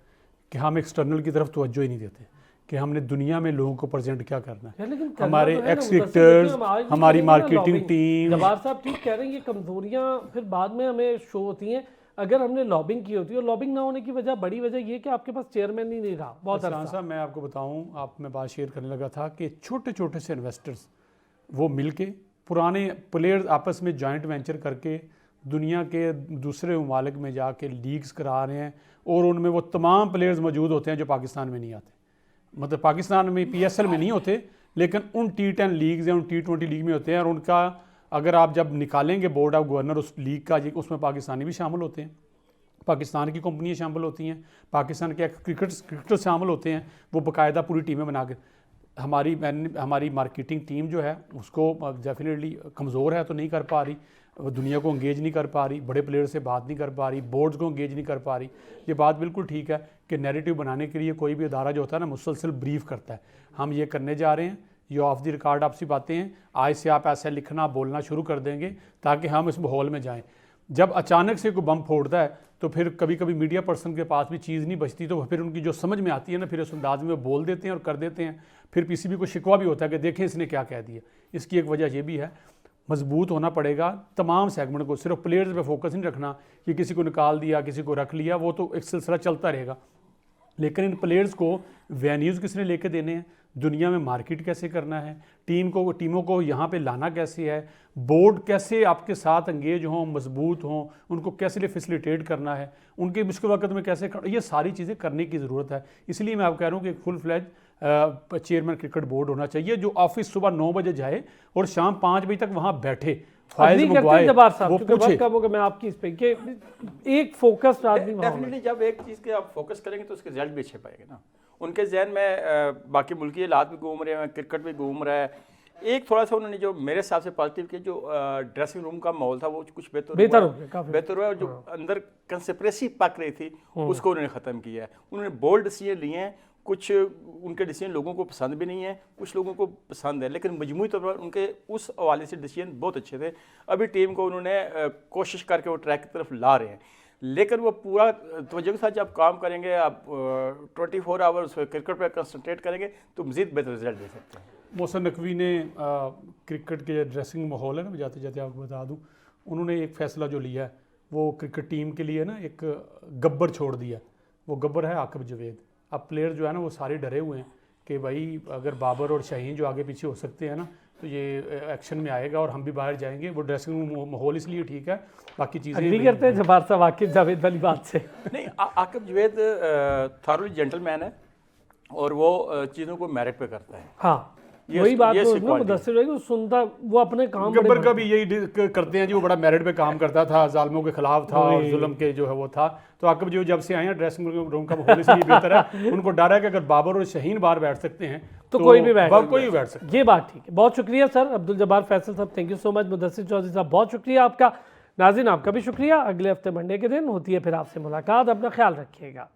कि हम एक्सटर्नल की तरफ तवज्जो ही नहीं देते कि हमने दुनिया में लोगों को प्रेजेंट क्या करना है। हमारे एक्स क्रिकेटर्स, हमारी मार्केटिंग टीम। जवाब साहब ठीक कह रहे हैं, ये कमजोरियां फिर बाद में हमें शो होती हैं अगर हमने लॉबिंग की होती है। और लॉबिंग ना होने की वजह, बड़ी वजह ये कि आपके पास चेयरमैन ही नहीं रहा बहुत अरसा। साहब मैं आपको बताऊं, आप में बात शेयर करने लगा था कि छोटे छोटे से इन्वेस्टर्स वो मिलके पुराने प्लेयर्स आपस में जॉइंट वेंचर करके दुनिया के दूसरे ममालिक में जाके लीग्स करा रहे हैं, और उनमें वो तमाम प्लेयर्स मौजूद होते हैं जो पाकिस्तान में नहीं आते। मतलब पाकिस्तान में PSL में नहीं होते, लेकिन उन T10 लीग्स या उन T20 लीग में होते हैं। और उनका अगर आप जब निकालेंगे बोर्ड ऑफ गवर्नर उस लीग का, उसमें पाकिस्तानी भी शामिल होते हैं। पाकिस्तान की कंपनियां शामिल होती हैं, पाकिस्तान के क्रिकेटर शामिल होते हैं, वो बाकायदा पूरी टीमें बना के। हमारी मार्केटिंग टीम जो है उसको डेफिनेटली कमज़ोर है तो नहीं कर पा रही, वो दुनिया को इंगेज नहीं कर पा रही, बड़े प्लेयर से बात नहीं कर पा रही, बोर्ड्स को इंगेज नहीं कर पा रही। ये बात बिल्कुल ठीक है कि नैरेटिव बनाने के लिए कोई भी अदारा जो होता है ना मुसलसल ब्रीफ करता है, हम ये करने जा रहे हैं, ये ऑफ द रिकॉर्ड आपसी बातें हैं, आज से आप ऐसे लिखना बोलना शुरू कर देंगे ताकि हम इस माहौल में जाएं। जब अचानक से कोई बम फोड़ता है तो फिर कभी कभी मीडिया पर्सन के पास भी चीज़ नहीं बचती, तो फिर उनकी जो समझ में आती है ना फिर उस अंदाज में बोल देते हैं और कर देते हैं। फिर पीसीबी को शिकवा भी होता है कि देखें इसने क्या कह दिया। इसकी एक वजह यह भी है, मजबूत होना पड़ेगा तमाम सेगमेंट को, सिर्फ प्लेयर्स पे फोकस नहीं रखना कि किसी को निकाल दिया किसी को रख लिया, वो तो एक सिलसिला चलता रहेगा। लेकिन इन प्लेयर्स को वेन्यूज़ किसने लेके देने हैं, दुनिया में मार्केट कैसे करना है, टीमों को यहाँ पे लाना कैसे है, बोर्ड कैसे आपके साथ एंगेज हों, मजबूत हों, उनको कैसे फैसिलिटेट करना है, उनके मुश्किल वक्त में कैसे ये सारी चीज़ें करने की ज़रूरत है। इसलिए मैं आपको कह रहा हूँ कि एक full fledge chairman cricket board होना चाहिए जो ऑफिस सुबह 9 बजे जाए और शाम 5 बजे तक वहाँ बैठे, फाइल मंगवाए, वो पूछे। मैं आपकी इस पे कि एक फोकस्ड आदमी वहाँ होना। डेफिनेटली जब एक चीज़ के आप फोकस करेंगे तो उसके रिजल्ट भी अच्छे पाएंगे ना। उनके जहन में बाकी मुल्की हालात भी घूम रहे हैं, क्रिकेट भी घूम रहा है। एक थोड़ा सा उन्होंने जो मेरे हिसाब से पॉजिटिव किया, जो ड्रेसिंग रूम का माहौल था वो कुछ बेहतर हुआ, और जो अंदर कंस्पिरेसी पक रही थी उसको उन्होंने ख़त्म किया है। उन्होंने बोल्ड डिसीजन लिए हैं, कुछ उनके डिसीजन लोगों को पसंद भी नहीं है, कुछ लोगों को पसंद है, लेकिन मजमूई तौर पर उनके उस हवाले से डिसीजन बहुत अच्छे थे। अभी टीम को उन्होंने कोशिश करके वो ट्रैक की तरफ ला रहे हैं, लेकिन वो पूरा तवज्जो के साथ जब काम करेंगे, आप 24 आवर्स क्रिकेट पर कंसंट्रेट करेंगे तो मज़ीद बेहतर रिजल्ट दे सकते हैं। मोहसिन नकवी ने क्रिकेट के ड्रेसिंग माहौल है ना, जाते जाते आपको बता दूं, उन्होंने एक फ़ैसला जो लिया है वो क्रिकेट टीम के लिए ना एक गब्बर छोड़ दिया। वो गब्बर है आकिब जावेद। अब प्लेयर जो है ना वो सारे डरे हुए हैं कि भाई अगर बाबर और शाहीन जो आगे पीछे हो सकते हैं ना तो ये एक्शन में आएगा और हम भी बाहर जाएंगे। वो ड्रेसिंग रूम माहौल इसलिए ठीक है, बाकी चीज़ें नहीं करते हैं जब्बार साहब आकिब जावेद वाली बात से। नहीं, आकिब जावेद थॉरली जेंटलमैन है और वो चीज़ों को मेरिट पे करता है। हाँ, वही बात मुदस्सिर भाई, सुनता वो अपने काम। गब्बर का भी यही करते हैं जी, वो बड़ा मेरिट पे काम करता था, जालिमों के खिलाफ था और जुल्म के जो है वो था। तो आकिब जो जब से आए हैं ड्रेसिंग रूम का माहौल इसलिए बेहतर है, उनको डर है कि अगर बाबर और शाहीन बाहर बैठ सकते हैं तो कोई भी बैठ सकता है। ये बात ठीक है। बहुत शुक्रिया sir Abdul Jabbar Faisal Sahab, thank you so much. Mudassir Chaudhary Sahab बहुत शुक्रिया आपका। नाज़रीन आपका भी शुक्रिया। अगले हफ्ते मंडे के दिन होती है फिर आपसे मुलाकात, अपना ख्याल रखिएगा।